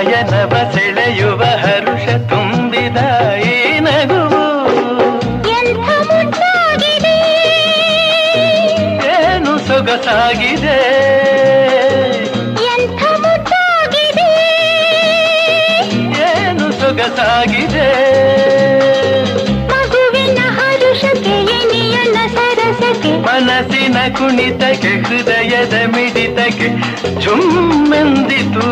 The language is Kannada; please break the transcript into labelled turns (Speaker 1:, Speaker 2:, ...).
Speaker 1: ನಯನವ ಸೆಳೆಯುವ ಹರುಷ ತುಂಬಿದ ಈ ನಗುವು
Speaker 2: ಎಂಥ ಮುದ್ದಾಗಿದೆ,
Speaker 1: ಏನು ಸೊಗಸಾಗಿದೆ,
Speaker 2: ಎಂಥ ಮುದ್ದಾಗಿದೆ,
Speaker 1: ಏನು ಸೊಗಸಾಗಿದೆ.
Speaker 2: ಮಗುವಿನ ಹರುಷಕ್ಕೆ ಎನಿಯನ ಸರಸಕ್ಕೆ
Speaker 1: ಮನಸ್ಸಿನ ಕುಣಿತಕ್ಕೆ ಹೃದಯದ ಮಿಡಿತಕ್ಕೆ ಝುಮ್ಮೆಂದಿತು